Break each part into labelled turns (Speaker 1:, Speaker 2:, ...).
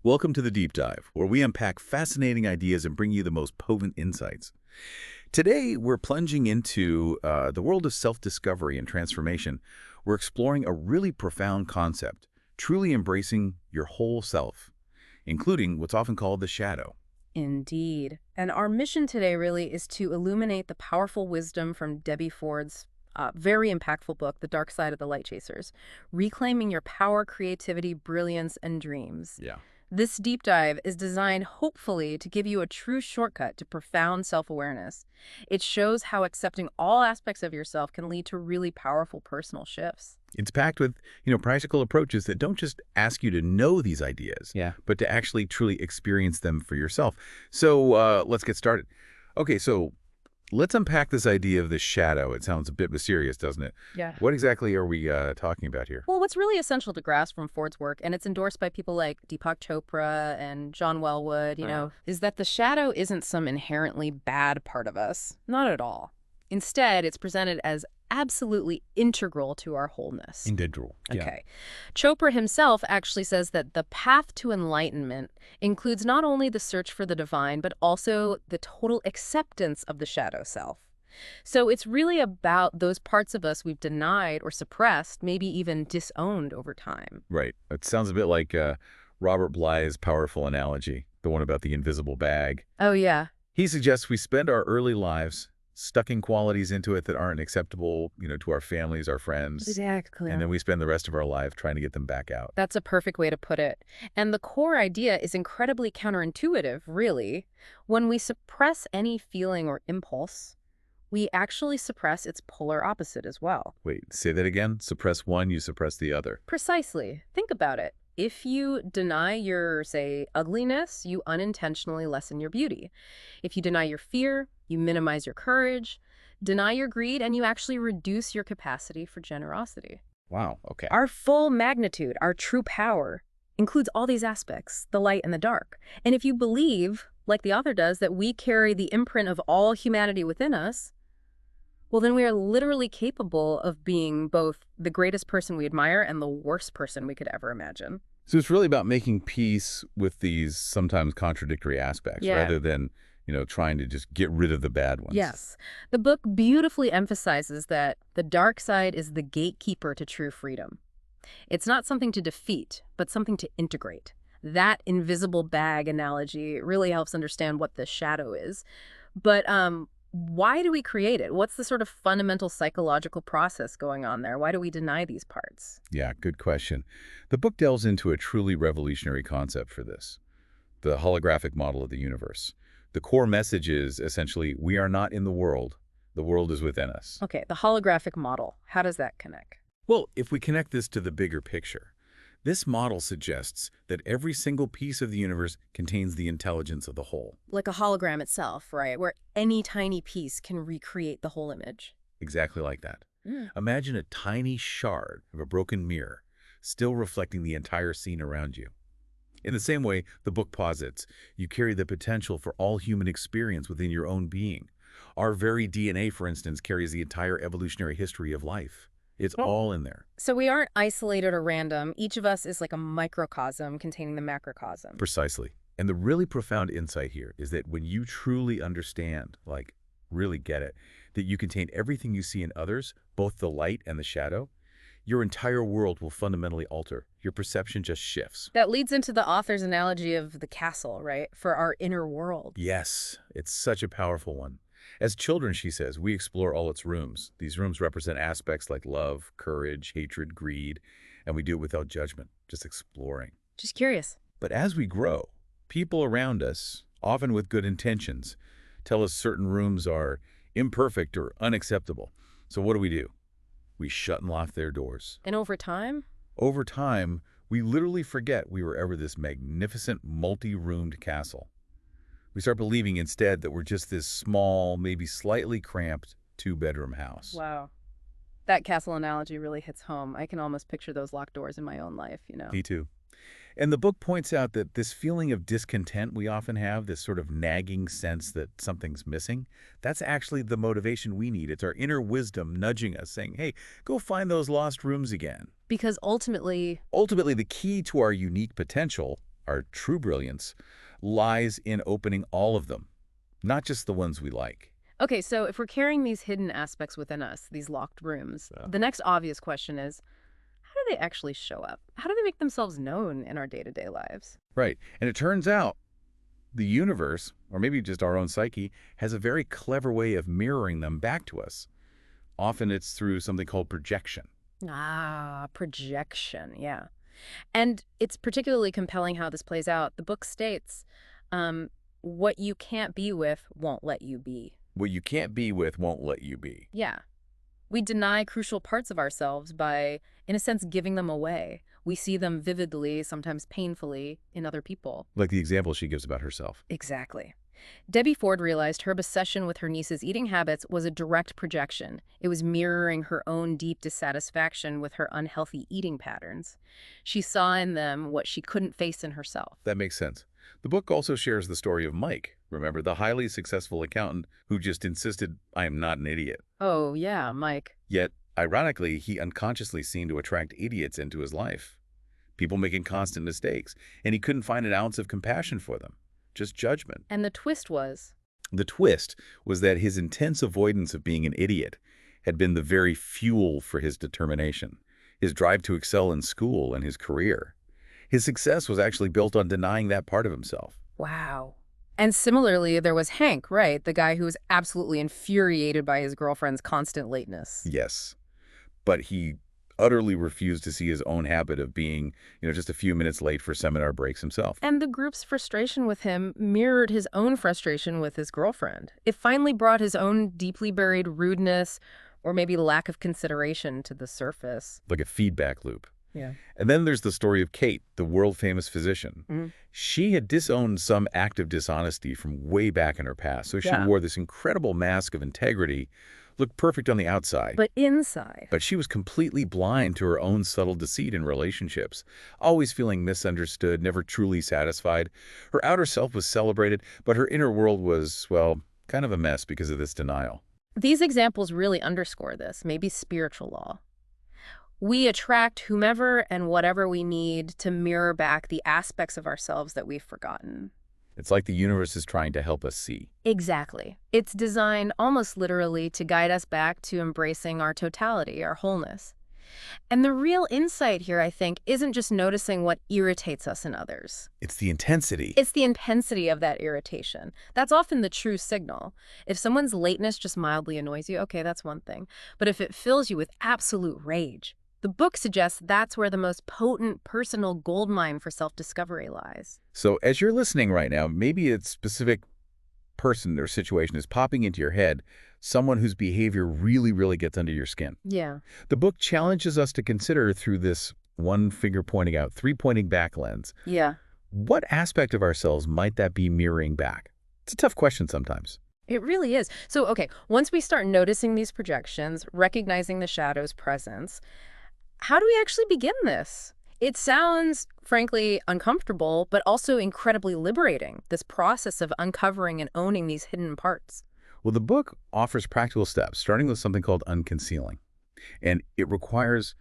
Speaker 1: Welcome to the Deep Dive, where we unpack fascinating ideas and bring you the most potent insights. Today, we're plunging into the world of self-discovery and transformation. We're exploring a really profound concept, truly embracing your whole self, including what's often called the shadow.
Speaker 2: Indeed. And our mission today really is to illuminate the powerful wisdom from Debbie Ford's very impactful book, The Dark Side of the Light Chasers, Reclaiming Your Power, Creativity, Brilliance, and Dreams.
Speaker 1: Yeah.
Speaker 2: This deep dive is designed hopefully to give you a true shortcut to profound self-awareness. It shows how accepting all aspects of yourself can lead to really powerful personal shifts.
Speaker 1: It's packed with, practical approaches that don't just ask you to know these ideas,
Speaker 2: Yeah.
Speaker 1: but to actually truly experience them for yourself. So let's get started. Okay, so let's unpack this idea of the shadow. It sounds a bit mysterious, doesn't it?
Speaker 2: Yeah.
Speaker 1: What exactly are we talking about here?
Speaker 2: Well, what's really essential to grasp from Ford's work, and it's endorsed by people like Deepak Chopra and John Wellwood, is that the shadow isn't some inherently bad part of us. Not at all. Instead, it's presented as absolutely integral to our wholeness.
Speaker 1: Integral. Yeah.
Speaker 2: Okay. Chopra himself actually says that the path to enlightenment includes not only the search for the divine, but also the total acceptance of the shadow self. So it's really about those parts of us we've denied or suppressed, maybe even disowned over time.
Speaker 1: Right. It sounds a bit like Robert Bly's powerful analogy, the one about the invisible bag.
Speaker 2: Oh, yeah.
Speaker 1: He suggests we spend our early lives stucking qualities into it that aren't acceptable, to our families, our friends.
Speaker 2: Exactly.
Speaker 1: And then we spend the rest of our life trying to get them back out.
Speaker 2: That's a perfect way to put it. And the core idea is incredibly counterintuitive, really. When we suppress any feeling or impulse, we actually suppress its polar opposite as well.
Speaker 1: Wait, say that again? Suppress one, you suppress the other.
Speaker 2: Precisely. Think about it. If you deny your, say, ugliness, you unintentionally lessen your beauty. If you deny your fear, you minimize your courage. Deny your greed, and you actually reduce your capacity for generosity.
Speaker 1: Wow, okay.
Speaker 2: Our full magnitude, our true power, includes all these aspects, the light and the dark. And if you believe, like the author does, that we carry the imprint of all humanity within us, well, then we are literally capable of being both the greatest person we admire and the worst person we could ever imagine.
Speaker 1: So it's really about making peace with these sometimes contradictory aspects
Speaker 2: Yeah.
Speaker 1: rather than, trying to just get rid of the bad ones.
Speaker 2: Yes. The book beautifully emphasizes that the dark side is the gatekeeper to true freedom. It's not something to defeat, but something to integrate. That invisible bag analogy really helps understand what the shadow is. But why do we create it? What's the sort of fundamental psychological process going on there? Why do we deny these parts?
Speaker 1: Yeah, good question. The book delves into a truly revolutionary concept for this, the holographic model of the universe. The core message is essentially, we are not in the world is within us.
Speaker 2: Okay, the holographic model. How does that connect?
Speaker 1: Well, if we connect this to the bigger picture, this model suggests that every single piece of the universe contains the intelligence of the whole.
Speaker 2: Like a hologram itself, right? Where any tiny piece can recreate the whole image.
Speaker 1: Exactly like that.
Speaker 2: Mm.
Speaker 1: Imagine a tiny shard of a broken mirror, still reflecting the entire scene around you. In the same way, the book posits, you carry the potential for all human experience within your own being. Our very DNA, for instance, carries the entire evolutionary history of life. It's all in there.
Speaker 2: So we aren't isolated or random. Each of us is like a microcosm containing the macrocosm.
Speaker 1: Precisely. And the really profound insight here is that when you truly understand, like really get it, that you contain everything you see in others, both the light and the shadow, your entire world will fundamentally alter. Your perception just shifts.
Speaker 2: That leads into the author's analogy of the castle, right? For our inner world.
Speaker 1: Yes, it's such a powerful one. As children, she says, we explore all its rooms. These rooms represent aspects like love, courage, hatred, greed, and we do it without judgment, just exploring.
Speaker 2: Just curious.
Speaker 1: But as we grow, people around us, often with good intentions, tell us certain rooms are imperfect or unacceptable. So what do? We shut and lock their doors.
Speaker 2: And over time?
Speaker 1: Over time, we literally forget we were ever this magnificent, multi-roomed castle. We start believing instead that we're just this small, maybe slightly cramped, two-bedroom house.
Speaker 2: Wow. That castle analogy really hits home. I can almost picture those locked doors in my own life,
Speaker 1: Me too. And the book points out that this feeling of discontent we often have, this sort of nagging sense that something's missing, that's actually the motivation we need. It's our inner wisdom nudging us, saying, hey, go find those lost rooms again.
Speaker 2: Because ultimately,
Speaker 1: Ultimately, the key to our unique potential, our true brilliance, lies in opening all of them, not just the ones we like.
Speaker 2: Okay, so if we're carrying these hidden aspects within us, these locked rooms,
Speaker 1: Yeah.
Speaker 2: the next obvious question is, how do they actually show up? How do they make themselves known in our day-to-day lives?
Speaker 1: Right. And it turns out the universe, or maybe just our own psyche, has a very clever way of mirroring them back to us. Often it's through something called projection.
Speaker 2: Ah, projection, yeah. And it's particularly compelling how this plays out. The book states, um, what you can't be with won't let you be.
Speaker 1: What you can't be with won't let you be.
Speaker 2: Yeah. We deny crucial parts of ourselves by, in a sense, giving them away. We see them vividly, sometimes painfully, in other people.
Speaker 1: Like the example she gives about herself.
Speaker 2: Exactly. Debbie Ford realized her obsession with her niece's eating habits was a direct projection. It was mirroring her own deep dissatisfaction with her unhealthy eating patterns. She saw in them what she couldn't face in herself.
Speaker 1: That makes sense. The book also shares the story of Mike. Remember, the highly successful accountant who just insisted, I am not an idiot.
Speaker 2: Oh, yeah, Mike.
Speaker 1: Yet, ironically, he unconsciously seemed to attract idiots into his life. People making constant mistakes, and he couldn't find an ounce of compassion for them. Just judgment.
Speaker 2: And the twist was,
Speaker 1: The twist was that his intense avoidance of being an idiot had been the very fuel for his determination, his drive to excel in school and his career. His success was actually built on denying that part of himself.
Speaker 2: wow. And similarly, there was Hank, right? The guy who was absolutely infuriated by his girlfriend's constant lateness.
Speaker 1: Yes, but he utterly refused to see his own habit of being, just a few minutes late for seminar breaks himself.
Speaker 2: And the group's frustration with him mirrored his own frustration with his girlfriend. It finally brought his own deeply buried rudeness or maybe lack of consideration to the surface.
Speaker 1: Like a feedback loop.
Speaker 2: Yeah.
Speaker 1: And then there's the story of Kate, the world-famous physician.
Speaker 2: Mhm.
Speaker 1: She had disowned some act of dishonesty from way back in her past, so she
Speaker 2: Yeah.
Speaker 1: wore this incredible mask of integrity, looked perfect on the outside.
Speaker 2: But inside.
Speaker 1: But she was completely blind to her own subtle deceit in relationships, always feeling misunderstood, never truly satisfied. Her outer self was celebrated, but her inner world was, well, kind of a mess because of this denial.
Speaker 2: These examples really underscore this, maybe spiritual law. We attract whomever and whatever we need to mirror back the aspects of ourselves that we've forgotten.
Speaker 1: It's like the universe is trying to help us see.
Speaker 2: Exactly. It's designed almost literally to guide us back to embracing our totality, our wholeness. And the real insight here, I think, isn't just noticing what irritates us in others.
Speaker 1: It's the intensity.
Speaker 2: It's the intensity of that irritation. That's often the true signal. If someone's lateness just mildly annoys you, okay, that's one thing. But if it fills you with absolute rage, the book suggests that's where the most potent personal goldmine for self-discovery lies.
Speaker 1: So as you're listening right now, maybe a specific person or situation is popping into your head, someone whose behavior really, really gets under your skin.
Speaker 2: Yeah.
Speaker 1: The book challenges us to consider through this one finger pointing out, three pointing back lens.
Speaker 2: Yeah.
Speaker 1: What aspect of ourselves might that be mirroring back? It's a tough question sometimes.
Speaker 2: It really is. So, okay, once we start noticing these projections, recognizing the shadow's presence, how do we actually begin this? It sounds, frankly, uncomfortable, but also incredibly liberating, this process of uncovering and owning these hidden parts.
Speaker 1: Well, the book offers practical steps, starting with something called unconcealing. And it requires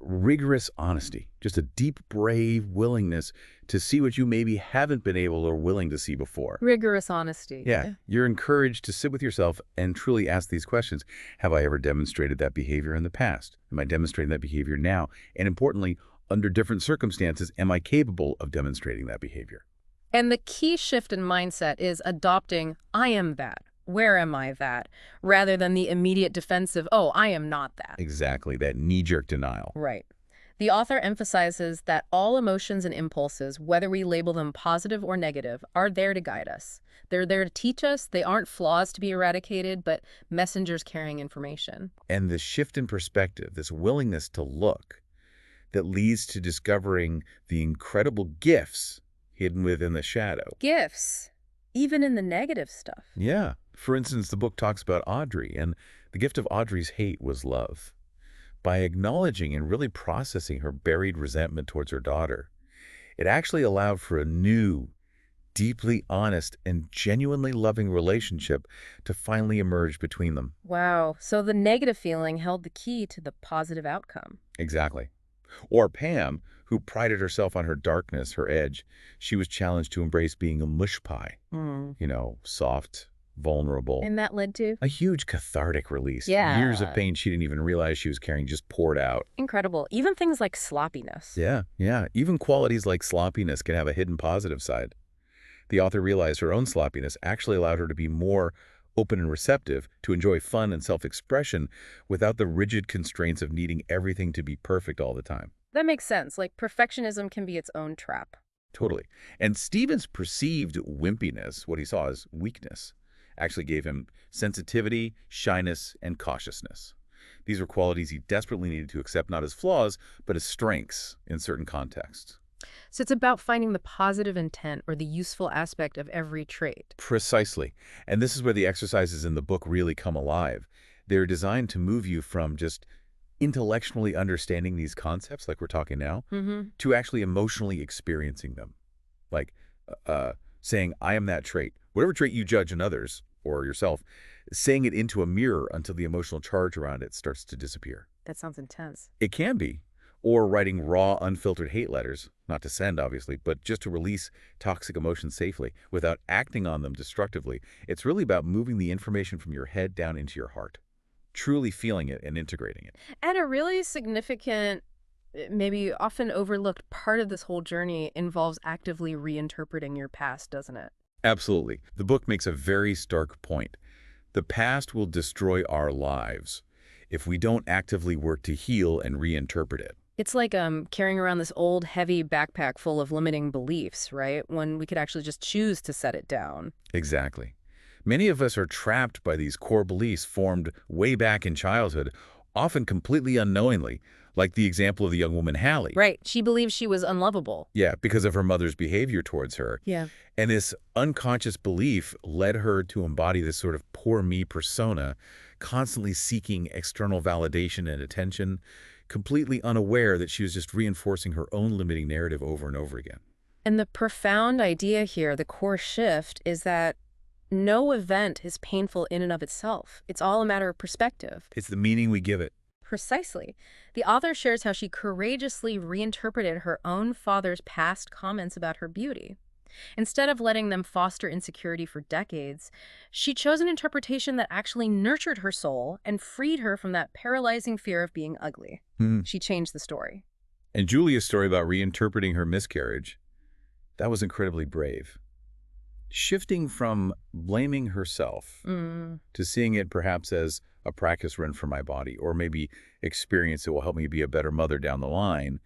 Speaker 1: rigorous honesty, just a deep, brave willingness to see what you maybe haven't been able or willing to see before.
Speaker 2: Rigorous honesty.
Speaker 1: Yeah, you're encouraged to sit with yourself and truly ask these questions. Have I ever demonstrated that behavior in the past? Am I demonstrating that behavior now? And importantly, under different circumstances, am I capable of demonstrating that behavior?
Speaker 2: And the key shift in mindset is adopting, I am that. Where am I that? Rather than the immediate defensive, oh, I am not that.
Speaker 1: Exactly, that knee-jerk denial.
Speaker 2: Right. The author emphasizes that all emotions and impulses, whether we label them positive or negative, are there to guide us. They're there to teach us. They aren't flaws to be eradicated, but messengers carrying information.
Speaker 1: And the shift in perspective, this willingness to look, that leads to discovering the incredible gifts hidden within the shadow.
Speaker 2: Gifts, even in the negative stuff.
Speaker 1: Yeah. For instance, the book talks about Audrey, and the gift of Audrey's hate was love. By acknowledging and really processing her buried resentment towards her daughter, it actually allowed for a new, deeply honest, and genuinely loving relationship to finally emerge between them.
Speaker 2: Wow. So the negative feeling held the key to the positive outcome.
Speaker 1: Exactly. Or Pam, who prided herself on her darkness, her edge. She was challenged to embrace being a mush pie,
Speaker 2: Mm.
Speaker 1: soft, vulnerable.
Speaker 2: And that led to?
Speaker 1: A huge cathartic release. Years of
Speaker 2: Yeah.
Speaker 1: pain she didn't even realize she was carrying just poured out.
Speaker 2: Incredible. Even things like sloppiness.
Speaker 1: Yeah, yeah. Even qualities like sloppiness can have a hidden positive side. The author realized her own sloppiness actually allowed her to be more open and receptive, to enjoy fun and self-expression without the rigid constraints of needing everything to be perfect all the time.
Speaker 2: That makes sense. Like, perfectionism can be its own trap.
Speaker 1: Totally. And Stephen's perceived wimpiness, what he saw as weakness, actually gave him sensitivity, shyness, and cautiousness. These were qualities he desperately needed to accept not as flaws, but as strengths in certain contexts.
Speaker 2: So it's about finding the positive intent or the useful aspect of every trait.
Speaker 1: Precisely. And this is where the exercises in the book really come alive. They're designed to move you from just intellectually understanding these concepts, like we're talking now,
Speaker 2: Mm-hmm.
Speaker 1: to actually emotionally experiencing them. Like saying, I am that trait. Whatever trait you judge in others or yourself, saying it into a mirror until the emotional charge around it starts to disappear.
Speaker 2: That sounds intense.
Speaker 1: It can be. Or writing raw, unfiltered hate letters, not to send, obviously, but just to release toxic emotions safely without acting on them destructively. It's really about moving the information from your head down into your heart, truly feeling it and integrating it.
Speaker 2: And a really significant, maybe often overlooked part of this whole journey involves actively reinterpreting your past, doesn't it?
Speaker 1: Absolutely. The book makes a very stark point. The past will destroy our lives if we don't actively work to heal and reinterpret it.
Speaker 2: It's like carrying around this old, heavy backpack full of limiting beliefs, right? When we could actually just choose to set it down.
Speaker 1: Exactly. Many of us are trapped by these core beliefs formed way back in childhood, often completely unknowingly, like the example of the young woman Hallie.
Speaker 2: Right. She believed she was unlovable.
Speaker 1: Yeah, because of her mother's behavior towards her.
Speaker 2: Yeah.
Speaker 1: And this unconscious belief led her to embody this sort of poor me persona, constantly seeking external validation and attention, completely unaware that she was just reinforcing her own limiting narrative over and over again.
Speaker 2: And the profound idea here, the core shift, is that no event is painful in and of itself. It's all a matter of perspective.
Speaker 1: It's the meaning we give it.
Speaker 2: Precisely. The author shares how she courageously reinterpreted her own father's past comments about her beauty. Instead of letting them foster insecurity for decades, she chose an interpretation that actually nurtured her soul and freed her from that paralyzing fear of being ugly. She changed the story.
Speaker 1: And Julia's story about reinterpreting her miscarriage, that was incredibly brave. Shifting from blaming herself to seeing it perhaps as a practice run for my body, or maybe experience that will help me be a better mother down the line,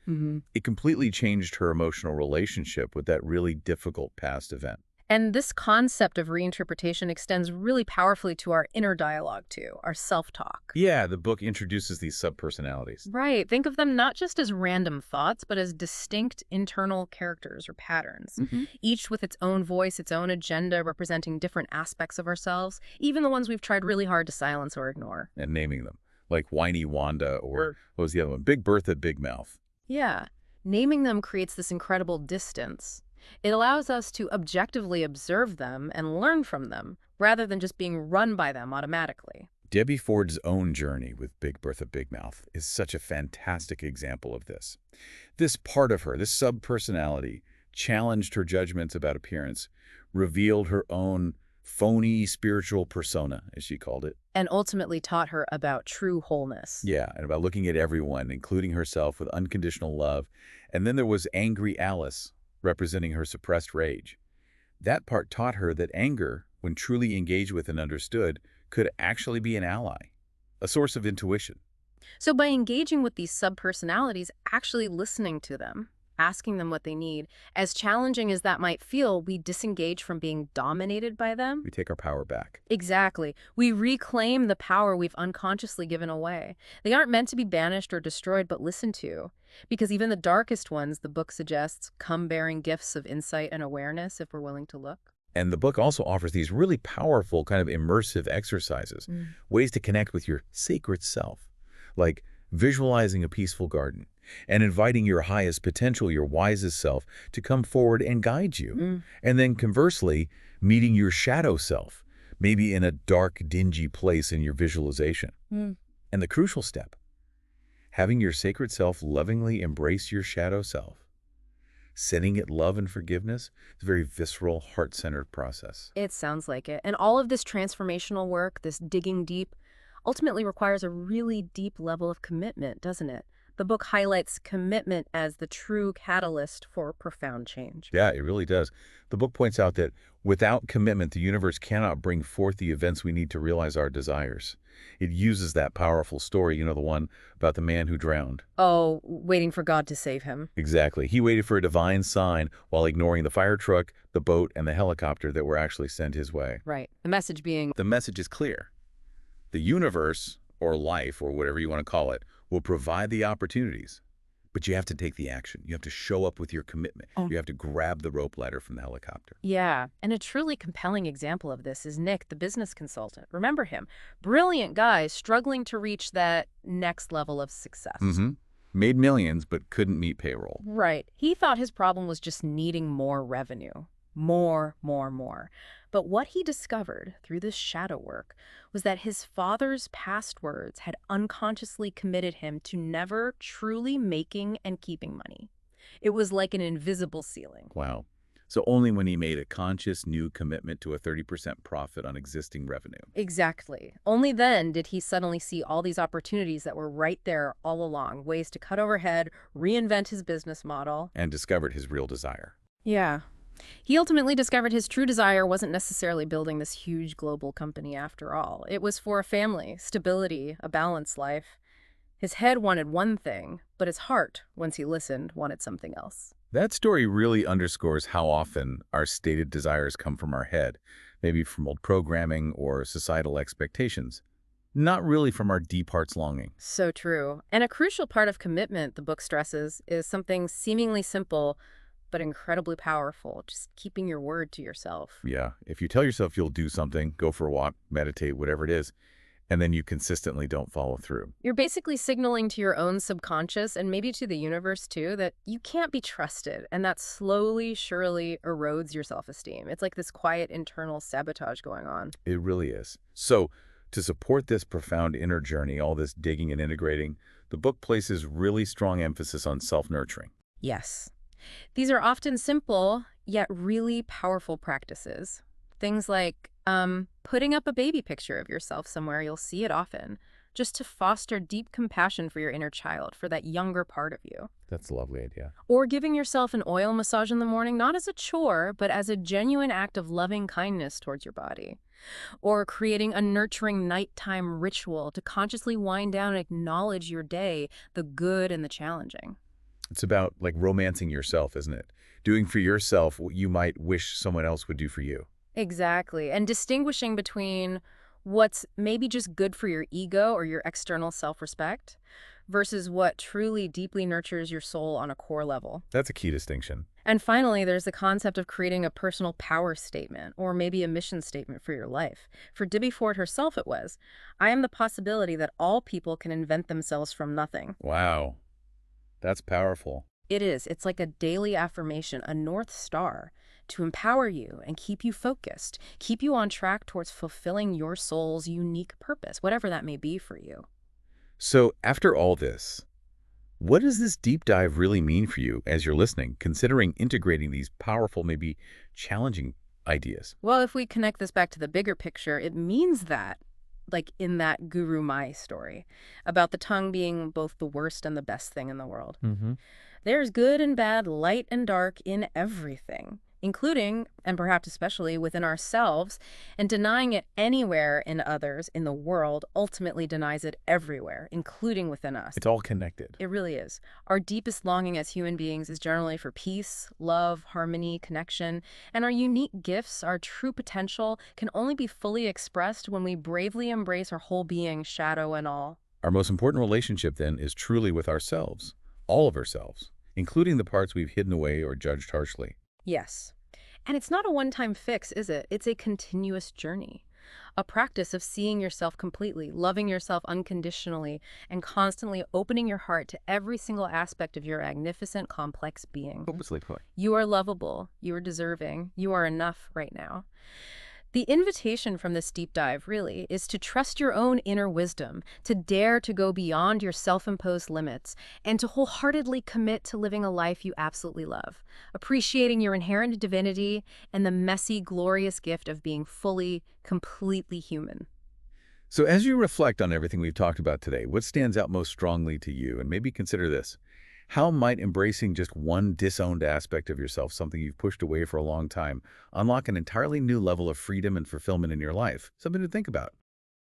Speaker 1: it completely changed her emotional relationship with that really difficult past event.
Speaker 2: And this concept of reinterpretation extends really powerfully to our inner dialogue, too, our self-talk.
Speaker 1: Yeah, the book introduces these subpersonalities.
Speaker 2: Right. Think of them not just as random thoughts, but as distinct internal characters or patterns, each with its own voice, its own agenda, representing different aspects of ourselves, even the ones we've tried really hard to silence or ignore.
Speaker 1: And naming them, like Whiny Wanda, or what was the other one? Big Bertha, Big Mouth.
Speaker 2: Yeah. Naming them creates this incredible distance. It allows us to objectively observe them and learn from them, rather than just being run by them automatically.
Speaker 1: Debbie Ford's own journey with Big Bertha Big Mouth is such a fantastic example of this. This part of her, this sub-personality, challenged her judgments about appearance, revealed her own phony spiritual persona, as she called it.
Speaker 2: And ultimately taught her about true wholeness.
Speaker 1: Yeah, and about looking at everyone, including herself, with unconditional love. And then there was Angry Alice, representing her suppressed rage. That part taught her that anger, when truly engaged with and understood, could actually be an ally, a source of intuition.
Speaker 2: So by engaging with these subpersonalities, actually listening to them, asking them what they need, as challenging as that might feel, we disengage from being dominated by them.
Speaker 1: We take our power back.
Speaker 2: Exactly. We reclaim the power we've unconsciously given away. They aren't meant to be banished or destroyed, but listened to. Because even the darkest ones, the book suggests, come bearing gifts of insight and awareness if we're willing to look.
Speaker 1: And the book also offers these really powerful kind of immersive exercises, ways to connect with your sacred self, like visualizing a peaceful garden and inviting your highest potential, your wisest self, to come forward and guide you. And then conversely, meeting your shadow self, maybe in a dark, dingy place in your visualization. And the crucial step, Having your sacred self lovingly embrace your shadow self, sending it love and forgiveness, is a very visceral, heart-centered process.
Speaker 2: It sounds like it. And all of this transformational work, this digging deep, ultimately requires a really deep level of commitment, doesn't it? The book highlights commitment as the true catalyst for profound change.
Speaker 1: Yeah, it really does. The book points out that without commitment, the universe cannot bring forth the events we need to realize our desires. It uses that powerful story, the one about the man who drowned.
Speaker 2: Oh, waiting for God to save him.
Speaker 1: Exactly. He waited for a divine sign while ignoring the fire truck, the boat, and the helicopter that were actually sent his way.
Speaker 2: Right. The message being,
Speaker 1: The message is clear. The universe, or life, or whatever you want to call it, will provide the opportunities. But you have to take the action. You have to show up with your commitment. You have to grab the rope ladder from the helicopter.
Speaker 2: yeah. And a truly compelling example of this is Nick, the business consultant. Remember him? Brilliant guy struggling to reach that next level of success.
Speaker 1: Made millions, but couldn't meet payroll.
Speaker 2: Right. He thought his problem was just needing more revenue. More, more, more. But what he discovered through this shadow work was that his father's past words had unconsciously committed him to never truly making and keeping money. It was like an invisible ceiling.
Speaker 1: Wow. So only when he made a conscious new commitment to a 30% profit on existing revenue.
Speaker 2: Exactly. Only then did he suddenly see all these opportunities that were right there all along, ways to cut overhead, reinvent his business model.
Speaker 1: And discovered his real desire.
Speaker 2: Yeah. He ultimately discovered his true desire wasn't necessarily building this huge global company after all. It was for a family, stability, a balanced life. His head wanted one thing, but his heart, once he listened, wanted something else.
Speaker 1: That story really underscores how often our stated desires come from our head, maybe from old programming or societal expectations, not really from our deep heart's longing.
Speaker 2: So true. And a crucial part of commitment, the book stresses, is something seemingly simple but incredibly powerful, just keeping your word to yourself.
Speaker 1: Yeah, if you tell yourself you'll do something, go for a walk, meditate, whatever it is, and then you consistently don't follow through.
Speaker 2: You're basically signaling to your own subconscious and maybe to the universe too that you can't be trusted, and that slowly, surely erodes your self-esteem. It's like this quiet internal sabotage going on.
Speaker 1: It really is. So, to support this profound inner journey, all this digging and integrating, the book places really strong emphasis on self-nurturing.
Speaker 2: Yes. These are often simple, yet really powerful practices. Things like putting up a baby picture of yourself somewhere, you'll see it often, just to foster deep compassion for your inner child, for that younger part of you.
Speaker 1: That's a lovely idea.
Speaker 2: Or giving yourself an oil massage in the morning, not as a chore, but as a genuine act of loving kindness towards your body. Or creating a nurturing nighttime ritual to consciously wind down and acknowledge your day, the good and the challenging.
Speaker 1: It's about, like, romancing yourself, isn't it? Doing for yourself what you might wish someone else would do for you.
Speaker 2: Exactly. And distinguishing between what's maybe just good for your ego or your external self-respect versus what truly deeply nurtures your soul on a core level.
Speaker 1: That's a key distinction.
Speaker 2: And finally, there's the concept of creating a personal power statement or maybe a mission statement for your life. For Debbie Ford herself, it was, "I am the possibility that all people can invent themselves from nothing."
Speaker 1: Wow. That's powerful.
Speaker 2: It is. It's like a daily affirmation, a North Star, to empower you and keep you focused, keep you on track towards fulfilling your soul's unique purpose, whatever that may be for you.
Speaker 1: So, after all this, what does this deep dive really mean for you as you're listening, considering integrating these powerful, maybe challenging ideas?
Speaker 2: Well, if we connect this back to the bigger picture, it means that, like in that Guru Mai story, about the tongue being both the worst and the best thing in the world. There's good and bad, light and dark in everything, including, and perhaps especially, within ourselves, and denying it anywhere in others in the world ultimately denies it everywhere, including within us.
Speaker 1: It's all connected.
Speaker 2: It really is. Our deepest longing as human beings is generally for peace, love, harmony, connection, and our unique gifts, our true potential, can only be fully expressed when we bravely embrace our whole being, shadow and all.
Speaker 1: Our most important relationship, then, is truly with ourselves, all of ourselves, including the parts we've hidden away or judged harshly.
Speaker 2: Yes. And it's not a one-time fix, is it? It's a continuous journey. A practice of seeing yourself completely, loving yourself unconditionally, and constantly opening your heart to every single aspect of your magnificent, complex being. You are lovable. You are deserving. You are enough right now. The invitation from this deep dive, really, is to trust your own inner wisdom, to dare to go beyond your self-imposed limits, and to wholeheartedly commit to living a life you absolutely love, appreciating your inherent divinity and the messy, glorious gift of being fully, completely human.
Speaker 1: So as you reflect on everything we've talked about today, what stands out most strongly to you? And maybe consider this. How might embracing just one disowned aspect of yourself, something you've pushed away for a long time, unlock an entirely new level of freedom and fulfillment in your life? Something to think about.